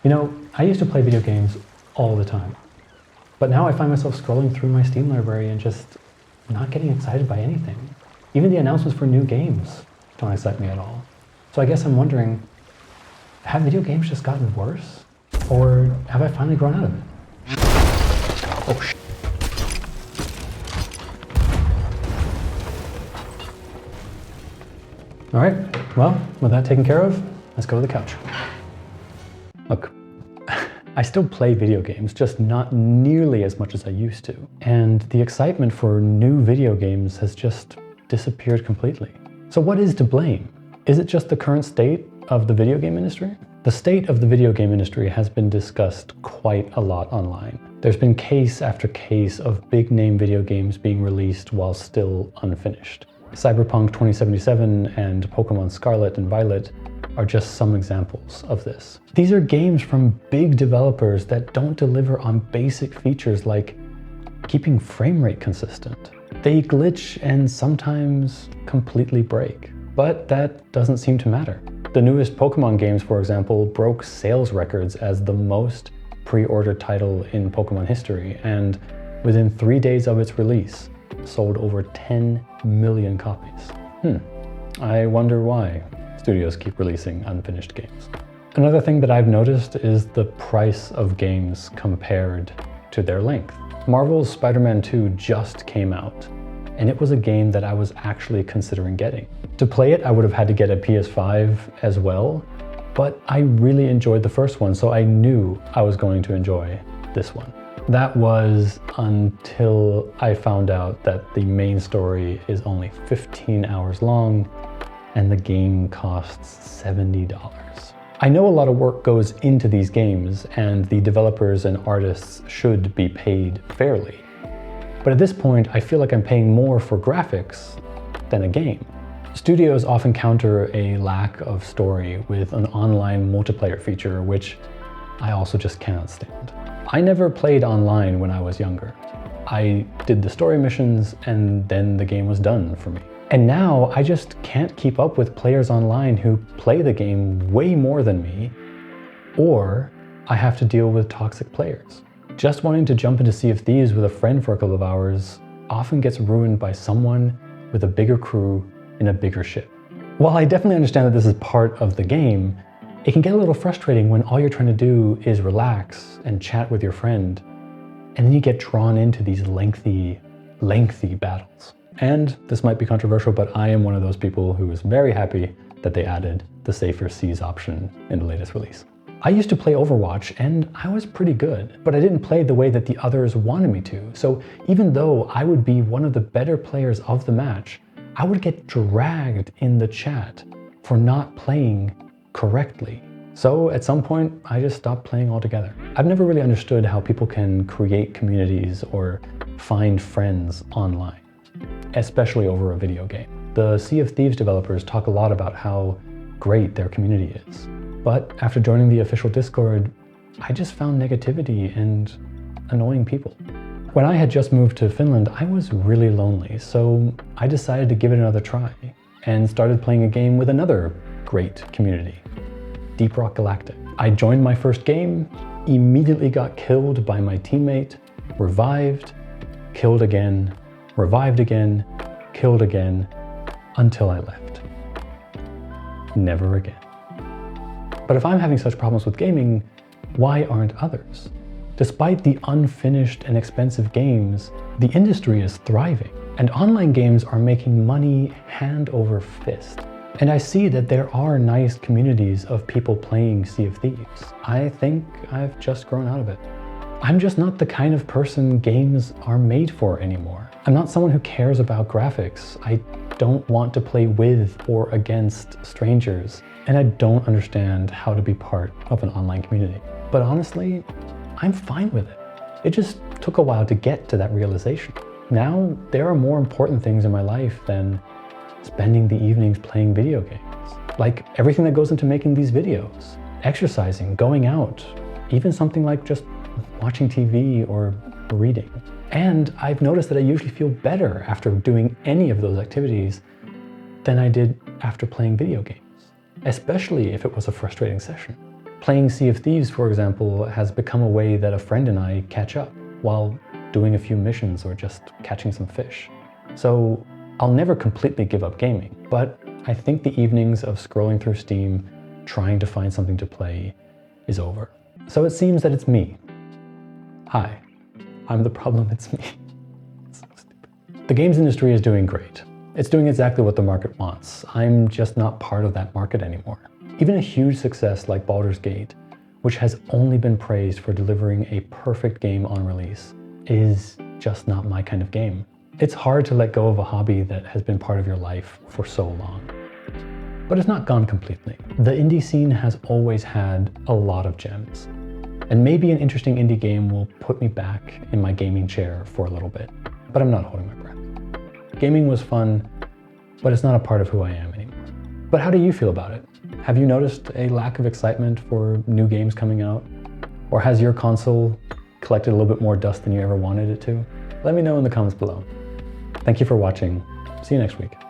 You know, I used to play video games all the time, but now I find myself scrolling through my Steam library and just not getting excited by anything. Even the announcements for new games don't excite me at all. So I guess I'm wondering, have video games just gotten worse? Or have I finally grown out of it? Oh, shit. All right, well, with that taken care of, let's go to the couch. Look, I still play video games, just not nearly as much as I used to. And the excitement for new video games has just disappeared completely. So what is to blame? Is it just the current state of the video game industry? The state of the video game industry has been discussed quite a lot online. There's been case after case of big name video games being released while still unfinished. Cyberpunk 2077 and Pokemon Scarlet and Violet are just some examples of this. These are games from big developers that don't deliver on basic features like keeping frame rate consistent. They glitch and sometimes completely break, but that doesn't seem to matter. The newest Pokemon games, for example, broke sales records as the most pre-ordered title in Pokemon history, and within 3 days of its release, sold over 10 million copies. I wonder why studios keep releasing unfinished games. Another thing that I've noticed is the price of games compared to their length. Marvel's Spider-Man 2 just came out, and it was a game that I was actually considering getting. To play it, I would have had to get a PS5 as well, but I really enjoyed the first one, so I knew I was going to enjoy this one. That was until I found out that the main story is only 15 hours long and the game costs $70. I know a lot of work goes into these games and the developers and artists should be paid fairly. But at this point, I feel like I'm paying more for graphics than a game. Studios often counter a lack of story with an online multiplayer feature, which I also just cannot stand. I never played online when I was younger. I did the story missions and then the game was done for me. And now I just can't keep up with players online who play the game way more than me, or I have to deal with toxic players. Just wanting to jump into Sea of Thieves with a friend for a couple of hours often gets ruined by someone with a bigger crew in a bigger ship. While I definitely understand that this is part of the game, it can get a little frustrating when all you're trying to do is relax and chat with your friend, and then you get drawn into these lengthy battles. And this might be controversial, but I am one of those people who is very happy that they added the safer seas option in the latest release. I used to play Overwatch and I was pretty good, but I didn't play the way that the others wanted me to. So even though I would be one of the better players of the match, I would get dragged in the chat for not playing correctly. So at some point, I just stopped playing altogether. I've never really understood how people can create communities or find friends online, especially over a video game. The Sea of Thieves developers talk a lot about how great their community is. But after joining the official Discord, I just found negativity and annoying people. When I had just moved to Finland, I was really lonely, so I decided to give it another try and started playing a game with another great community, Deep Rock Galactic. I joined my first game, immediately got killed by my teammate, revived, killed again, revived again, killed again, until I left. Never again. But if I'm having such problems with gaming, why aren't others? Despite the unfinished and expensive games, the industry is thriving, and online games are making money hand over fist. And I see that there are nice communities of people playing Sea of Thieves. I think I've just grown out of it. I'm just not the kind of person games are made for anymore. I'm not someone who cares about graphics. I don't want to play with or against strangers, and I don't understand how to be part of an online community. But honestly, I'm fine with it. It just took a while to get to that realization. Now, there are more important things in my life than spending the evenings playing video games. Like everything that goes into making these videos. Exercising, going out, even something like just watching TV or reading. And I've noticed that I usually feel better after doing any of those activities than I did after playing video games, especially if it was a frustrating session. Playing Sea of Thieves, for example, has become a way that a friend and I catch up while doing a few missions or just catching some fish. So I'll never completely give up gaming, but I think the evenings of scrolling through Steam, trying to find something to play, is over. So it seems that it's me. Hi, I'm the problem, it's me. It's so stupid. The games industry is doing great. It's doing exactly what the market wants. I'm just not part of that market anymore. Even a huge success like Baldur's Gate, which has only been praised for delivering a perfect game on release, is just not my kind of game. It's hard to let go of a hobby that has been part of your life for so long. But it's not gone completely. The indie scene has always had a lot of gems. And maybe an interesting indie game will put me back in my gaming chair for a little bit. But I'm not holding my breath. Gaming was fun, but it's not a part of who I am anymore. But how do you feel about it? Have you noticed a lack of excitement for new games coming out? Or has your console collected a little bit more dust than you ever wanted it to? Let me know in the comments below. Thank you for watching. See you next week.